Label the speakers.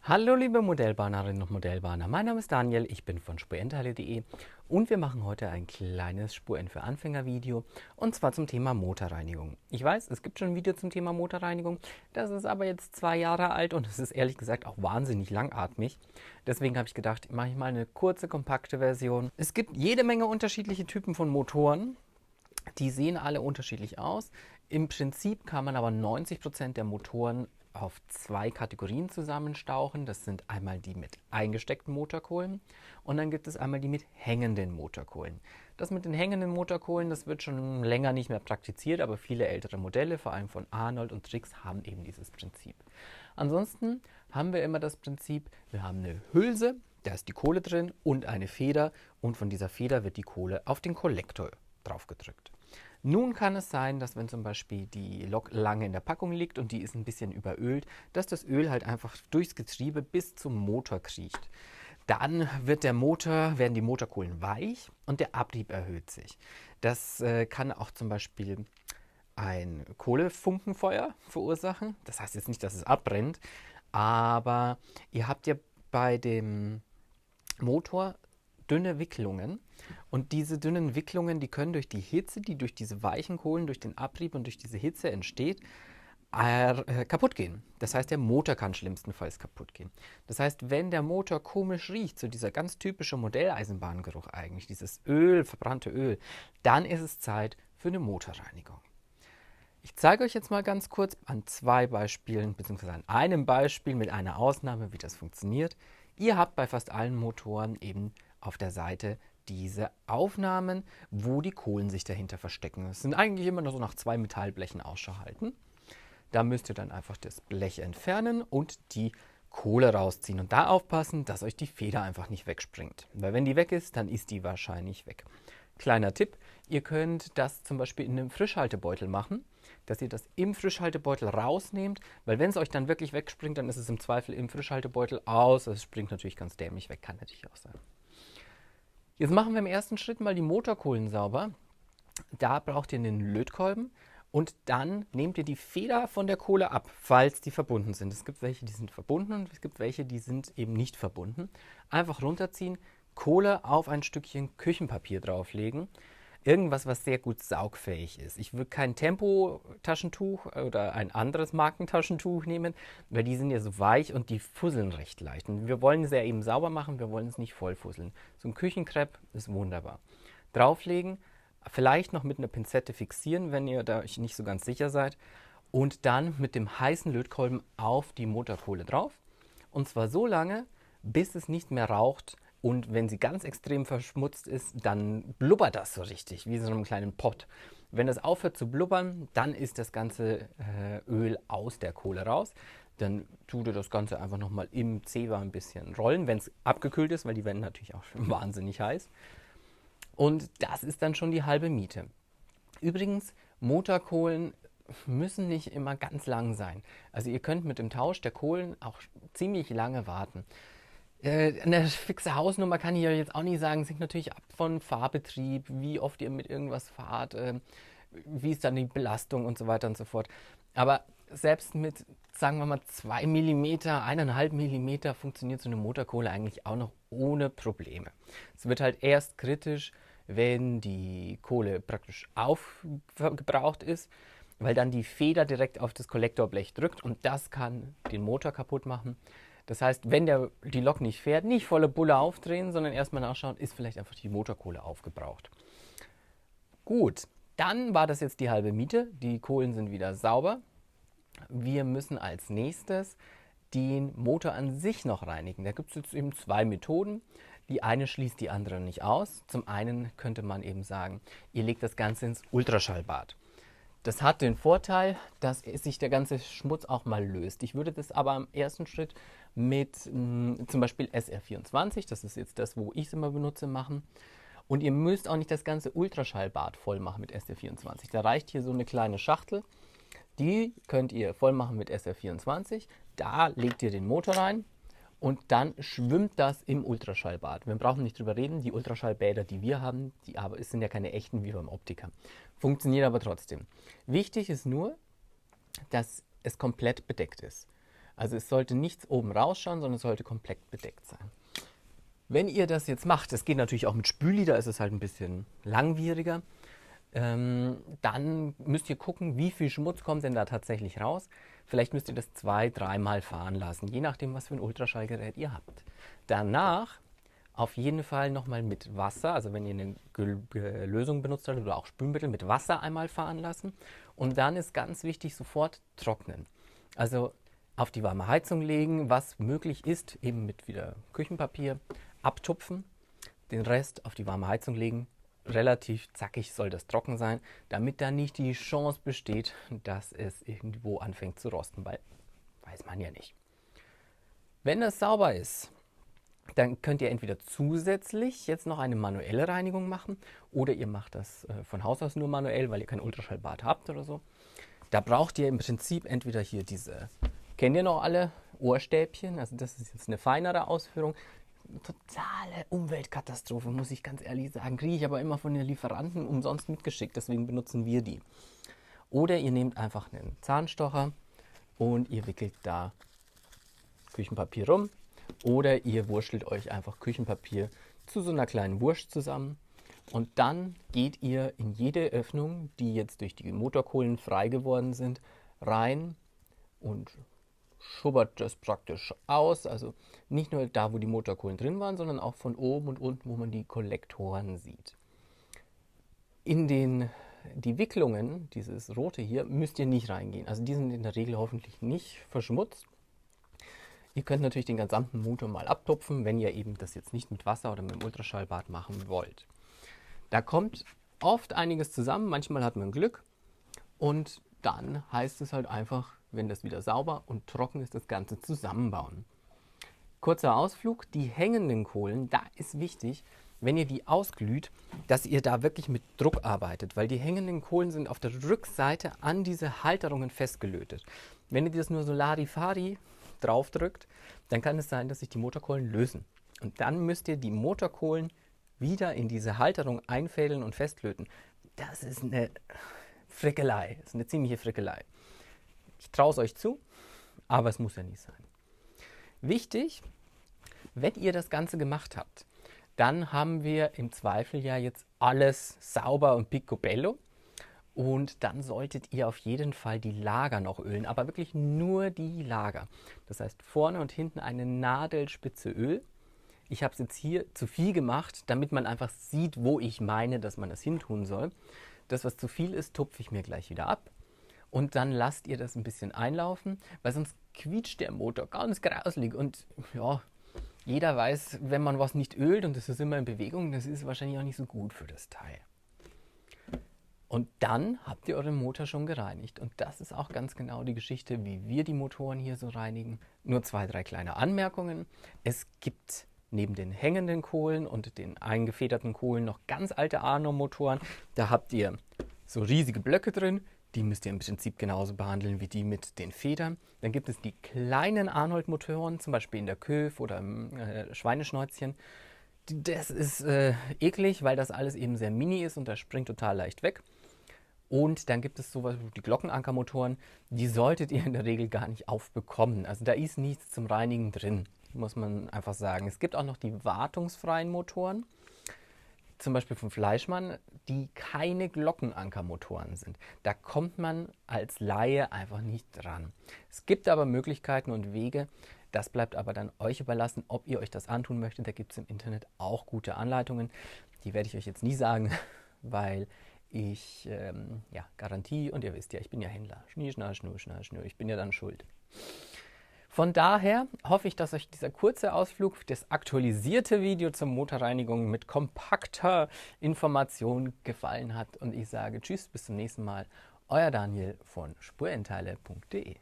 Speaker 1: Hallo liebe Modellbahnerinnen und Modellbahner, mein Name ist Daniel, ich bin von spurendteile.de und wir machen heute ein kleines Spur-N für Anfänger Video und zwar zum Thema Motorreinigung. Ich weiß, es gibt schon ein Video zum Thema Motorreinigung, das ist aber jetzt 2 Jahre alt und es ist ehrlich gesagt auch wahnsinnig langatmig. Deswegen habe ich gedacht, mache ich mal eine kurze, kompakte Version. Es gibt jede Menge unterschiedliche Typen von Motoren. Die sehen alle unterschiedlich aus. Im Prinzip kann man aber 90% der Motoren auf 2 Kategorien zusammenstauchen. Das sind einmal die mit eingesteckten Motorkohlen und dann gibt es einmal die mit hängenden Motorkohlen. Das mit den hängenden Motorkohlen, das wird schon länger nicht mehr praktiziert, aber viele ältere Modelle, vor allem von Arnold und Trix, haben eben dieses Prinzip. Ansonsten haben wir immer das Prinzip, wir haben eine Hülse, da ist die Kohle drin und eine Feder und von dieser Feder wird die Kohle auf den Kollektor draufgedrückt. Nun kann es sein, dass wenn zum Beispiel die Lok lange in der Packung liegt und die ist ein bisschen überölt, dass das Öl halt einfach durchs Getriebe bis zum Motor kriecht. Dann werden die Motorkohlen weich und der Abrieb erhöht sich. Das kann auch zum Beispiel ein Kohlefunkenfeuer verursachen. Das heißt jetzt nicht, dass es abbrennt, aber ihr habt ja bei dem Motor dünne Wicklungen. Und diese dünnen Wicklungen, die können durch die Hitze, die durch diese weichen Kohlen, durch den Abrieb und durch diese Hitze entsteht, kaputt gehen. Das heißt, der Motor kann schlimmstenfalls kaputt gehen. Das heißt, wenn der Motor komisch riecht, so dieser ganz typische Modelleisenbahngeruch eigentlich, dieses Öl, verbrannte Öl, dann ist es Zeit für eine Motorreinigung. Ich zeige euch jetzt mal ganz kurz an 2 Beispielen, beziehungsweise an einem Beispiel mit einer Ausnahme, wie das funktioniert. Ihr habt bei fast allen Motoren eben auf der Seite diese Aufnahmen, wo die Kohlen sich dahinter verstecken. Das sind eigentlich immer nur so nach 2 Metallblechen Ausschau halten. Da müsst ihr dann einfach das Blech entfernen und die Kohle rausziehen und da aufpassen, dass euch die Feder einfach nicht wegspringt. Weil wenn die weg ist, dann ist die wahrscheinlich weg. Kleiner Tipp, ihr könnt das zum Beispiel in einem Frischhaltebeutel machen, dass ihr das im Frischhaltebeutel rausnehmt, weil wenn es euch dann wirklich wegspringt, dann ist es im Zweifel im Frischhaltebeutel aus. Es springt natürlich ganz dämlich weg, kann natürlich auch sein. Jetzt machen wir im ersten Schritt mal die Motorkohlen sauber. Da braucht ihr einen Lötkolben und dann nehmt ihr die Feder von der Kohle ab, falls die verbunden sind. Es gibt welche, die sind verbunden und es gibt welche, die sind eben nicht verbunden. Einfach runterziehen, Kohle auf ein Stückchen Küchenpapier drauflegen. Irgendwas, was sehr gut saugfähig ist. Ich würde kein Tempo-Taschentuch oder ein anderes Markentaschentuch nehmen, weil die sind ja so weich und die fusseln recht leicht. Und wir wollen es ja eben sauber machen, wir wollen es nicht voll fusseln. So ein Küchenkrepp ist wunderbar. Drauflegen, vielleicht noch mit einer Pinzette fixieren, wenn ihr da euch nicht so ganz sicher seid. Und dann mit dem heißen Lötkolben auf die Motorkohle drauf. Und zwar so lange, bis es nicht mehr raucht. Und wenn sie ganz extrem verschmutzt ist, dann blubbert das so richtig, wie so einem kleinen Pott. Wenn das aufhört zu blubbern, dann ist das ganze Öl aus der Kohle raus. Dann tut ihr das Ganze einfach nochmal im Zewa ein bisschen rollen, wenn es abgekühlt ist, weil die werden natürlich auch wahnsinnig heiß. Und das ist dann schon die halbe Miete. Übrigens, Motorkohlen müssen nicht immer ganz lang sein. Also ihr könnt mit dem Tausch der Kohlen auch ziemlich lange warten. Eine fixe Hausnummer kann ich euch jetzt auch nicht sagen. Es hängt natürlich ab von Fahrbetrieb, wie oft ihr mit irgendwas fahrt, wie ist dann die Belastung und so weiter und so fort. Aber selbst mit, sagen wir mal, 2 Millimeter, 1,5 Millimeter funktioniert so eine Motorkohle eigentlich auch noch ohne Probleme. Es wird halt erst kritisch, wenn die Kohle praktisch aufgebraucht ist, weil dann die Feder direkt auf das Kollektorblech drückt und das kann den Motor kaputt machen. Das heißt, wenn die Lok nicht fährt, nicht volle Bulle aufdrehen, sondern erstmal nachschauen, ist vielleicht einfach die Motorkohle aufgebraucht. Gut, dann war das jetzt die halbe Miete. Die Kohlen sind wieder sauber. Wir müssen als nächstes den Motor an sich noch reinigen. Da gibt es jetzt eben 2 Methoden. Die eine schließt die andere nicht aus. Zum einen könnte man eben sagen, ihr legt das Ganze ins Ultraschallbad. Das hat den Vorteil, dass sich der ganze Schmutz auch mal löst. Ich würde das aber im ersten Schritt mit zum Beispiel SR24, das ist jetzt das, wo ich es immer benutze, machen. Und ihr müsst auch nicht das ganze Ultraschallbad voll machen mit SR24. Da reicht hier so eine kleine Schachtel. Die könnt ihr voll machen mit SR24. Da legt ihr den Motor rein und dann schwimmt das im Ultraschallbad. Wir brauchen nicht drüber reden, die Ultraschallbäder, die wir haben, sind ja keine echten wie beim Optiker. Funktioniert aber trotzdem. Wichtig ist nur, dass es komplett bedeckt ist. Also es sollte nichts oben rausschauen, sondern es sollte komplett bedeckt sein. Wenn ihr das jetzt macht, das geht natürlich auch mit Spüli, da ist es halt ein bisschen langwieriger, dann müsst ihr gucken, wie viel Schmutz kommt denn da tatsächlich raus. Vielleicht müsst ihr das 2-3 Mal fahren lassen, je nachdem, was für ein Ultraschallgerät ihr habt. Danach auf jeden Fall nochmal mit Wasser, also wenn ihr eine Lösung benutzt habt oder auch Spülmittel, mit Wasser einmal fahren lassen. Und dann ist ganz wichtig, sofort trocknen. Also auf die warme Heizung legen, was möglich ist, eben mit wieder Küchenpapier, abtupfen, den Rest auf die warme Heizung legen. Relativ zackig soll das trocken sein, damit da nicht die Chance besteht, dass es irgendwo anfängt zu rosten, weil weiß man ja nicht. Wenn das sauber ist, dann könnt ihr entweder zusätzlich jetzt noch eine manuelle Reinigung machen oder ihr macht das von Haus aus nur manuell, weil ihr kein Ultraschallbad habt oder so. Da braucht ihr im Prinzip entweder hier diese, kennt ihr noch alle, Ohrstäbchen, also das ist jetzt eine feinere Ausführung. Totale Umweltkatastrophe, muss ich ganz ehrlich sagen. Kriege ich aber immer von den Lieferanten umsonst mitgeschickt, deswegen benutzen wir die. Oder ihr nehmt einfach einen Zahnstocher und ihr wickelt da Küchenpapier rum. Oder ihr wurschtelt euch einfach Küchenpapier zu so einer kleinen Wurst zusammen. Und dann geht ihr in jede Öffnung, die jetzt durch die Motorkohlen frei geworden sind, rein und schubbert das praktisch aus. Also nicht nur da, wo die Motorkohlen drin waren, sondern auch von oben und unten, wo man die Kollektoren sieht. Die Wicklungen, dieses rote hier, müsst ihr nicht reingehen. Also die sind in der Regel hoffentlich nicht verschmutzt. Ihr könnt natürlich den gesamten Motor mal abtupfen, wenn ihr eben das jetzt nicht mit Wasser oder mit dem Ultraschallbad machen wollt. Da kommt oft einiges zusammen, manchmal hat man Glück und dann heißt es halt einfach, wenn das wieder sauber und trocken ist, das Ganze zusammenbauen. Kurzer Ausflug, die hängenden Kohlen, da ist wichtig, wenn ihr die ausglüht, dass ihr da wirklich mit Druck arbeitet, weil die hängenden Kohlen sind auf der Rückseite an diese Halterungen festgelötet. Wenn ihr das nur so Larifari draufdrückt, dann kann es sein, dass sich die Motorkohlen lösen. Und dann müsst ihr die Motorkohlen wieder in diese Halterung einfädeln und festlöten. Das ist eine Frickelei, das ist eine ziemliche Frickelei. Ich traue es euch zu, aber es muss ja nicht sein. Wichtig, wenn ihr das Ganze gemacht habt, dann haben wir im Zweifel ja jetzt alles sauber und picobello. Und dann solltet ihr auf jeden Fall die Lager noch ölen, aber wirklich nur die Lager. Das heißt vorne und hinten eine Nadelspitze Öl. Ich habe es jetzt hier zu viel gemacht, damit man einfach sieht, wo ich meine, dass man das hintun soll. Das, was zu viel ist, tupfe ich mir gleich wieder ab. Und dann lasst ihr das ein bisschen einlaufen, weil sonst quietscht der Motor ganz grauslig. Und ja, jeder weiß, wenn man was nicht ölt und das ist immer in Bewegung, das ist wahrscheinlich auch nicht so gut für das Teil. Und dann habt ihr euren Motor schon gereinigt. Und das ist auch ganz genau die Geschichte, wie wir die Motoren hier so reinigen. Nur 2-3 kleine Anmerkungen. Es gibt neben den hängenden Kohlen und den eingefederten Kohlen noch ganz alte Arno-Motoren. Da habt ihr so riesige Blöcke drin. Die müsst ihr im Prinzip genauso behandeln wie die mit den Federn. Dann gibt es die kleinen Arnold-Motoren, zum Beispiel in der Köf oder im Schweineschnäuzchen. Das ist eklig, weil das alles eben sehr mini ist und das springt total leicht weg. Und dann gibt es sowas wie die Glockenankermotoren, die solltet ihr in der Regel gar nicht aufbekommen. Also da ist nichts zum Reinigen drin, muss man einfach sagen. Es gibt auch noch die wartungsfreien Motoren, zum Beispiel von Fleischmann, die keine Glockenankermotoren sind. Da kommt man als Laie einfach nicht dran. Es gibt aber Möglichkeiten und Wege, das bleibt aber dann euch überlassen, ob ihr euch das antun möchtet. Da gibt es im Internet auch gute Anleitungen. Die werde ich euch jetzt nie sagen, weil ich, Garantie, und ihr wisst ja, ich bin ja Händler. Schnie, schna, schnur, schna, schnur. Ich bin ja dann schuld. Von daher hoffe ich, dass euch dieser kurze Ausflug, das aktualisierte Video zur Motorreinigung mit kompakter Information gefallen hat. Und ich sage Tschüss, bis zum nächsten Mal. Euer Daniel von spurendteile.de